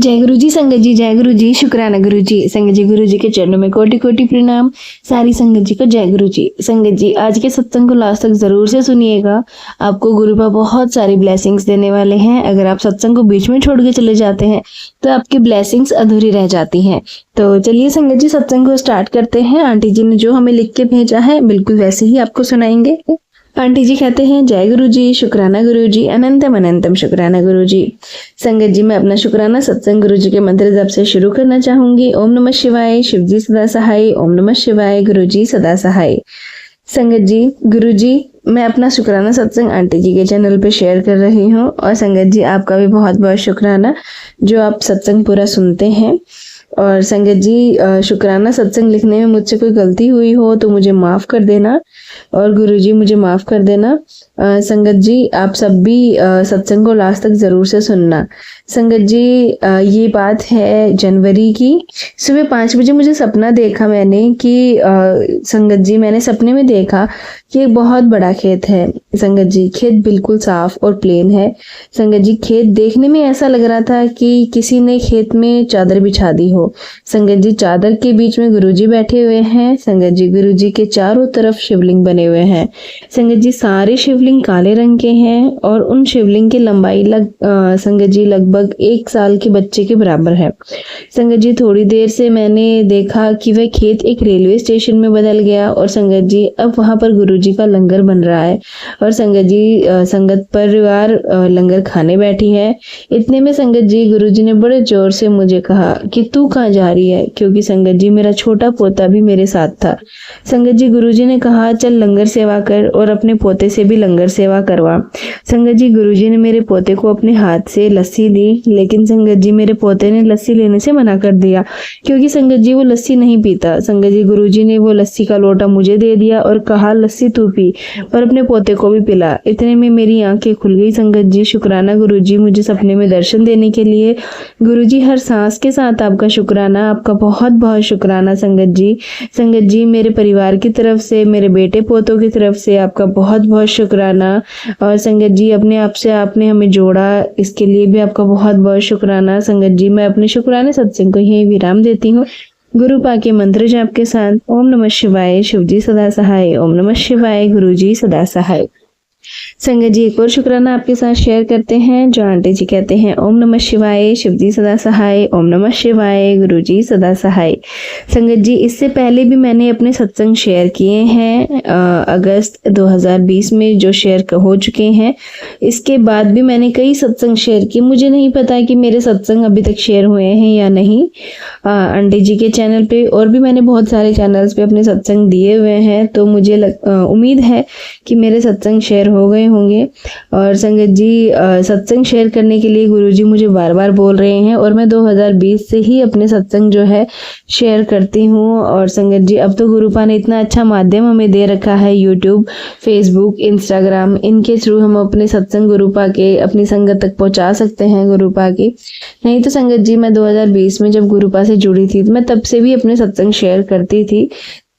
जय गुरु जी। संगत जी जय गुरु जी। शुक्राना गुरु जी। संगत जी गुरु जी के चरणों में कोटि कोटि प्रणाम। सारी संगत जी को जय गुरु जी। संगत जी आज के सत्संग को लास्ट तक जरूर से सुनिएगा। आपको गुरु बाबा बहुत सारी ब्लेसिंग्स देने वाले हैं। अगर आप सत्संग को बीच में छोड़ के चले जाते हैं तो आपकी ब्लेसिंग्स अधूरी रह जाती हैं। तो चलिए संगत जी सत्संग को स्टार्ट करते हैं। आंटी जी ने जो हमें लिख के भेजा है बिल्कुल वैसे ही आपको सुनाएंगे। आंटी जी कहते हैं जय गुरु जी। शुक्राना गुरु जी। अनंतम अनंतम शुक्राना गुरु जी। संगत जी मैं अपना शुक्राना सत्संग गुरु जी के मंत्र जप से शुरू करना चाहूंगी। ओम नमः शिवाय। शिव जी सदा सहाय। ओम नमः शिवाय। गुरु जी सदा सहाय। संगत जी गुरु जी मैं अपना शुक्राना सत्संग आंटी जी के चैनल पे शेयर कर रही हूँ। और संगत जी आपका भी बहुत बहुत शुक्राना जो आप सत्संग पूरा सुनते हैं। और संगत जी शुक्राना सत्संग लिखने में मुझसे कोई गलती हुई हो तो मुझे माफ़ कर देना और गुरुजी मुझे माफ़ कर देना। संगत जी आप सब भी सत्संग को लास्ट तक ज़रूर से सुनना। संगत जी ये बात है जनवरी की। सुबह 5 बजे मुझे सपना देखा मैंने कि संगत जी मैंने सपने में देखा कि एक बहुत बड़ा खेत है। संगत जी खेत बिल्कुल साफ और प्लेन है। संगत जी खेत देखने में ऐसा लग रहा था कि किसी ने खेत में चादर बिछा दी हो। संगत जी चादर के बीच में गुरुजी बैठे हुए हैं। संगत जी गुरुजी के चारों तरफ शिवलिंग बने हुए हैं। संगत जी सारे शिवलिंग काले रंग के हैं और उन शिवलिंग की लंबाई संगत जी लगभग 1 साल के बच्चे के बराबर है। संगत जी थोड़ी देर से मैंने देखा कि वह खेत एक रेलवे स्टेशन में बदल गया और संगत जी अब वहां पर गुरुजी का लंगर बन रहा है और संगत जी संगत परिवार लंगर खाने बैठी है। इतने में संगत जी गुरुजी ने बड़े जोर से मुझे कहा कि तू कहाँ जा रही है, क्योंकि संगत जी मेरा छोटा पोता भी मेरे साथ था। संगत जी गुरुजी ने कहा चल लंगर सेवा कर और अपने पोते से भी लंगर सेवा करवा। संगत जी गुरुजी ने मेरे पोते को अपने हाथ से लस्सी दी, लेकिन संगत जी मेरे पोते ने लस्सी लेने से मना कर दिया क्योंकि संगत जी वो लस्सी नहीं पीता। संगत जी गुरुजी ने वो लस्सी का लोटा मुझे दे दिया और कहा लस्सी तू पी और अपने पोते को भी पिला। इतने में मेरी आंखें खुल गई। संगत जी शुक्राना गुरुजी मुझे सपने में दर्शन देने के लिए। गुरुजी हर सांस के साथ आपका शुक्राना, आपका बहुत बहुत शुक्राना संगत जी। संगत जी मेरे परिवार की तरफ से, मेरे बेटे पोतों की तरफ से आपका बहुत बहुत शुक्राना। और संगत जी अपने आप से आपने हमें जोड़ा, इसके लिए भी आपका बहुत बहुत शुक्राना। संगत जी मैं अपने शुक्राने सत्संग को यही विराम देती हूँ गुरु पा के मंत्र जाप के साथ। ओम नमः शिवाय। शिव जी सदा सहाय। ओम नमः शिवाय। गुरु जी सदा सहाय। संगत जी एक और शुक्राना आपके साथ शेयर करते हैं जो आंटी जी कहते हैं ओम नमः शिवाय। शिव जी सदा सहाय। ओम नमः शिवाय। गुरु जी सदा सहाय। संगत जी इससे पहले भी मैंने अपने सत्संग शेयर किए हैं अगस्त 2020 में जो शेयर हो चुके हैं। इसके बाद भी मैंने कई सत्संग शेयर किए। मुझे नहीं पता कि मेरे सत्संग अभी तक शेयर हुए हैं या नहीं आंटी जी के चैनल पे, और भी मैंने बहुत सारे चैनल्स पे अपने सत्संग दिए हुए हैं। तो मुझे उम्मीद है कि मेरे सत्संग शेयर हो गए होंगे। और संगत जी सत्संग शेयर करने के लिए गुरुजी मुझे बार बार बोल रहे हैं और मैं 2020 से ही अपने सत्संग जो है शेयर करती हूँ। और संगत जी अब तो गुरुपा ने इतना अच्छा माध्यम हमें दे रखा है, यूट्यूब, फेसबुक, इंस्टाग्राम, इनके थ्रू हम अपने सत्संग गुरुपा के अपनी संगत तक पहुँचा सकते हैं गुरुपा की। नहीं तो संगत जी मैं 2020 में जब गुरुपा से जुड़ी थी तो मैं तब से भी अपने सत्संग शेयर करती थी।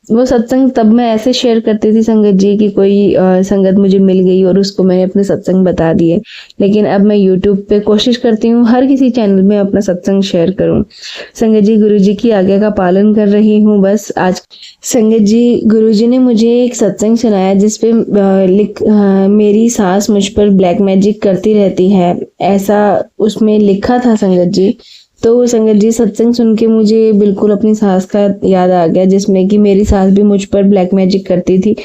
वो सत्संग तब मैं ऐसे शेयर करती थी संगत जी कि कोई संगत मुझे मिल गई और उसको मैंने अपने सत्संग बता दिए। लेकिन अब मैं यूट्यूब पे कोशिश करती हूँ हर किसी चैनल में अपना सत्संग शेयर करूँ। संगत जी गुरुजी की आज्ञा का पालन कर रही हूँ बस। आज संगत जी गुरुजी ने मुझे एक सत्संग सुनाया जिसपे मेरी सास मुझ पर ब्लैक मैजिक करती रहती है, ऐसा उसमें लिखा था संगत जी। तो संगत जी सत्संग सुन के मुझे बिल्कुल अपनी सास का याद आ गया, जिसमें कि मेरी सास भी मुझ पर ब्लैक मैजिक करती थी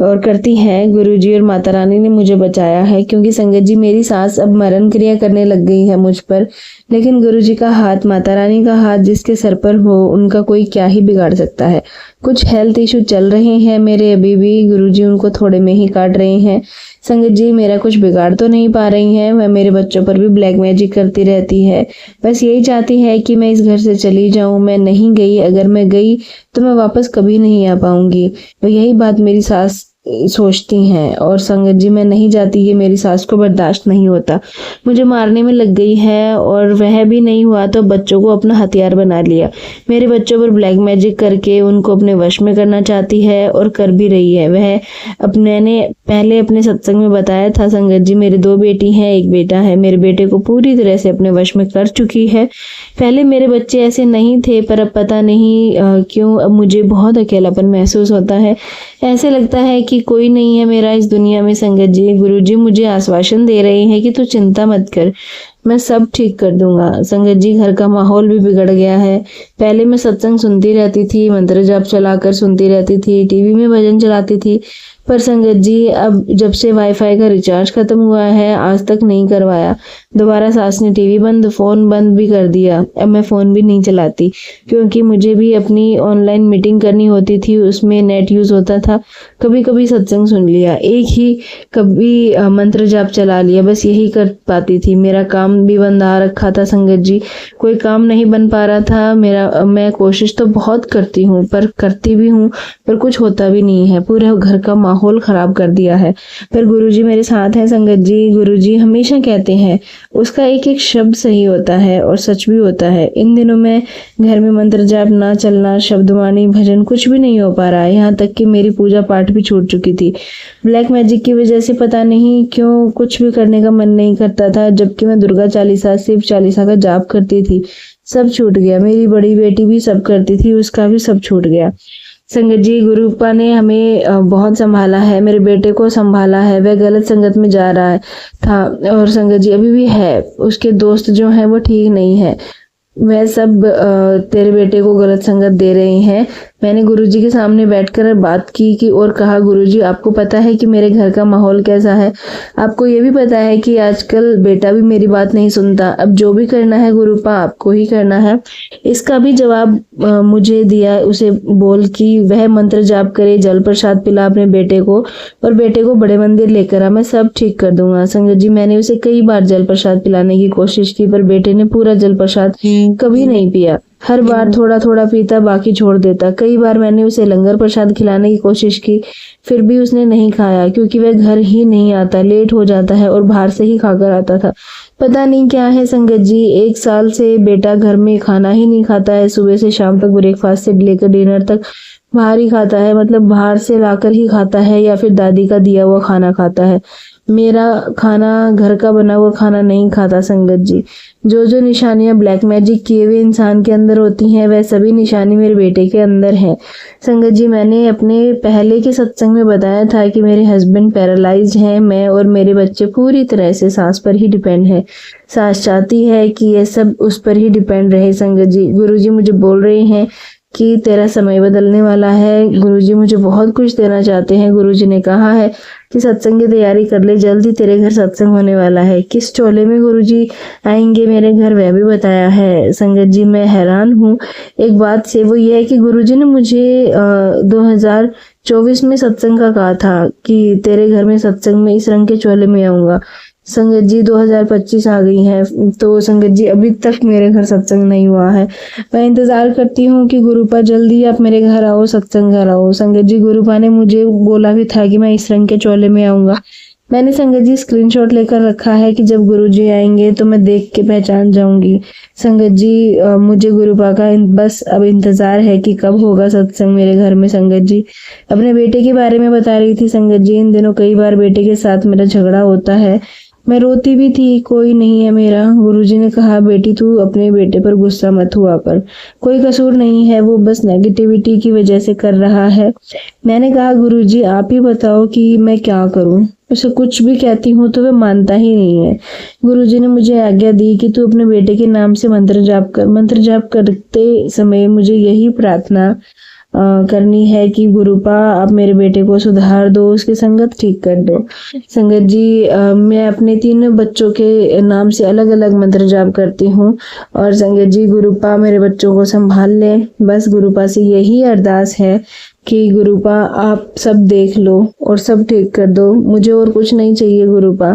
और करती है। गुरुजी और माता रानी ने मुझे बचाया है क्योंकि संगत जी मेरी सास अब मरण क्रिया करने लग गई है मुझ पर। लेकिन गुरुजी का हाथ, माता रानी का हाथ जिसके सर पर हो उनका कोई क्या ही बिगाड़ सकता है। कुछ हेल्थ इशू चल रहे हैं मेरे अभी भी, गुरुजी उनको थोड़े में ही काट रहे हैं। संगत जी मेरा कुछ बिगाड़ तो नहीं पा रही हैं, वह मेरे बच्चों पर भी ब्लैक मैजिक करती रहती है। बस यही चाहती है कि मैं इस घर से चली जाऊं। मैं नहीं गई, अगर मैं गई तो मैं वापस कभी नहीं आ पाऊंगी। तो यही बात मेरी सास सोचती हैं। और संगत जी मैं नहीं जाती, ये मेरी सास को बर्दाश्त नहीं होता, मुझे मारने में लग गई है। और वह भी नहीं हुआ तो बच्चों को अपना हथियार बना लिया, मेरे बच्चों पर ब्लैक मैजिक करके उनको अपने वश में करना चाहती है और कर भी रही है। वह अपने ने पहले अपने सत्संग में बताया था संगत जी, मेरे 2 बेटी हैं, 1 बेटा है। मेरे बेटे को पूरी तरह से अपने वश में कर चुकी है। पहले मेरे बच्चे ऐसे नहीं थे, पर अब पता नहीं क्यों अब मुझे बहुत अकेलापन महसूस होता है। ऐसे लगता है कि कोई नहीं है मेरा इस दुनिया में। संगत जी, गुरुजी मुझे आश्वासन दे रहे हैं कि तू चिंता मत कर, मैं सब ठीक कर दूंगा। संगत जी, घर का माहौल भी बिगड़ गया है। पहले मैं सत्संग सुनती रहती थी, मंत्र जाप चलाकर सुनती रहती थी, टीवी में भजन चलाती थी, पर संगत जी अब जब से वाईफाई का रिचार्ज खत्म हुआ है आज तक नहीं करवाया। दोबारा सास ने टीवी बंद, फोन बंद भी कर दिया। अब मैं फोन भी नहीं चलाती, क्योंकि मुझे भी अपनी ऑनलाइन मीटिंग करनी होती थी, उसमें नेट यूज होता था। कभी कभी सत्संग सुन लिया, एक ही कभी मंत्र जाप चला लिया, बस यही कर पाती थी। मेरा काम भी बंद आ रखा था संगत जी, कोई काम नहीं बन पा रहा था मेरा। मैं कोशिश तो बहुत करती हूँ, पर करती भी हूँ, पर कुछ होता भी नहीं है। पूरे घर का माहौल खराब कर दिया है। पर गुरुजी मेरे साथ हैं संगत जी। गुरुजी हमेशा कहते हैं, उसका एक एक शब्द सही होता है और सच भी होता है। इन दिनों में घर में मंत्र जाप ना चलना, शब्दवाणी भजन कुछ भी नहीं हो पा रहा है। यहाँ तक कि मेरी पूजा पाठ भी छूट चुकी थी। ब्लैक मैजिक की वजह से पता नहीं क्यों कुछ भी करने का मन नहीं करता था, जबकि मैं दुर्गा चालीसा, शिव चालीसा का जाप करती थी, सब छूट गया। मेरी बड़ी बेटी भी सब करती थी, उसका भी सब छूट गया। संगत जी, गुरुपा ने हमें बहुत संभाला है, मेरे बेटे को संभाला है। वह गलत संगत में जा रहा था और संगत जी अभी भी है। उसके दोस्त जो हैं वो ठीक नहीं है, वह सब तेरे बेटे को गलत संगत दे रहे हैं। मैंने गुरुजी के सामने बैठकर बात की और कहा, गुरुजी आपको पता है कि मेरे घर का माहौल कैसा है, आपको ये भी पता है कि आजकल बेटा भी मेरी बात नहीं सुनता। अब जो भी करना है गुरुपा आपको ही करना है। इसका भी जवाब मुझे दिया। उसे बोल कि वह मंत्र जाप करे, जल प्रसाद पिला अपने बेटे को और बेटे को बड़े मंदिर लेकर आ, मैं सब ठीक कर दूंगा। संगत जी मैंने उसे कई बार जल प्रसाद पिलाने की कोशिश की, पर बेटे ने पूरा जल प्रसाद कभी नहीं पिया। हर बार थोड़ा थोड़ा पीता, बाकी छोड़ देता। कई बार मैंने उसे लंगर प्रसाद खिलाने की कोशिश की, फिर भी उसने नहीं खाया, क्योंकि वह घर ही नहीं आता, लेट हो जाता है और बाहर से ही खाकर आता था। पता नहीं क्या है संगत जी, 1 साल से बेटा घर में खाना ही नहीं खाता है। सुबह से शाम तक ब्रेकफास्ट से लेकर डिनर तक बाहर ही खाता है, मतलब बाहर से लाकर ही खाता है या फिर दादी का दिया हुआ खाना खाता है। मेरा खाना, घर का बना हुआ खाना नहीं खाता। संगत जी, जो जो निशानियां ब्लैक मैजिक किए हुए इंसान के अंदर होती हैं, वह सभी निशानी मेरे बेटे के अंदर हैं। संगत जी, मैंने अपने पहले के सत्संग में बताया था कि मेरे हस्बैंड पैरालाइज्ड हैं। मैं और मेरे बच्चे पूरी तरह से सास पर ही डिपेंड है। सास चाहती है कि ये सब उस पर ही डिपेंड रहे। संगत जी, गुरुजी मुझे बोल रहे हैं कि तेरा समय बदलने वाला है। गुरुजी मुझे बहुत कुछ देना चाहते हैं। गुरुजी ने कहा है कि सत्संग की तैयारी कर ले, जल्दी तेरे घर सत्संग होने वाला है। किस चोले में गुरुजी आएंगे मेरे घर, वह भी बताया है। संगत जी, मैं हैरान हूँ एक बात से, वो ये है कि गुरुजी ने मुझे 2024 में सत्संग का कहा था कि तेरे घर में सत्संग में इस रंग के चोले में आऊंगा। संगत जी 2025 आ गई है, तो संगत जी अभी तक मेरे घर सत्संग नहीं हुआ है। मैं इंतजार करती हूँ कि गुरुपा जल्दी आप मेरे घर आओ, सत्संग घर आओ। संगत जी, गुरुपा ने मुझे बोला भी था कि मैं इस रंग के चोले में आऊंगा। मैंने संगत जी स्क्रीनशॉट लेकर रखा है कि जब गुरुजी आएंगे तो मैं देख के पहचान जाऊंगी। संगत जी, मुझे गुरुपा का बस अब इंतजार है कि कब होगा सत्संग मेरे घर में। संगत जी, अपने बेटे के बारे में बता रही थी। संगत जी, इन दिनों कई बार बेटे के साथ मेरा झगड़ा होता है, मैं रोती भी थी, कोई नहीं है मेरा। गुरुजी ने कहा, बेटी तू अपने बेटे पर गुस्सा मत हुआ कर, कोई कसूर नहीं है, वो बस नेगेटिविटी की वजह से कर रहा है। मैंने कहा, गुरुजी आप ही बताओ कि मैं क्या करूं। उसे कुछ भी कहती हूँ तो वह मानता ही नहीं है। गुरुजी ने मुझे आज्ञा दी कि तू अपने बेटे के नाम से मंत्र जाप कर। मंत्र जाप करते समय मुझे यही प्रार्थना करनी है कि गुरुपा आप मेरे बेटे को सुधार दो, उसकी संगत ठीक कर दो। संगत जी, मैं अपने 3 बच्चों के नाम से अलग अलग मंत्र जाप करती हूँ और संगत जी गुरुपा मेरे बच्चों को संभाल ले, बस गुरुपा से यही अरदास है। कि गुरुपा आप सब देख लो और सब ठीक कर दो, मुझे और कुछ नहीं चाहिए गुरुपा।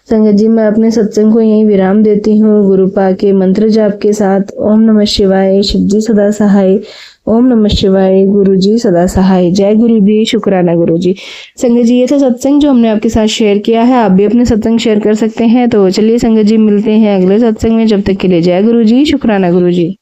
संगत जी, मैं अपने सत्संग को यहीं विराम देती हूँ गुरुपा के मंत्र जाप के साथ। ओम नमः शिवाय, शिव जी सदा सहाय। ओम नमः शिवाय, गुरु जी सदा सहाय। जय गुरु जी, शुक्राना गुरु जी। संगत जी, ये था सत्संग जो हमने आपके साथ शेयर किया है। आप भी अपने सत्संग शेयर कर सकते हैं। तो चलिए संगत जी, मिलते हैं अगले सत्संग में। जब तक के लिए जय गुरु जी, शुक्राना गुरु जी।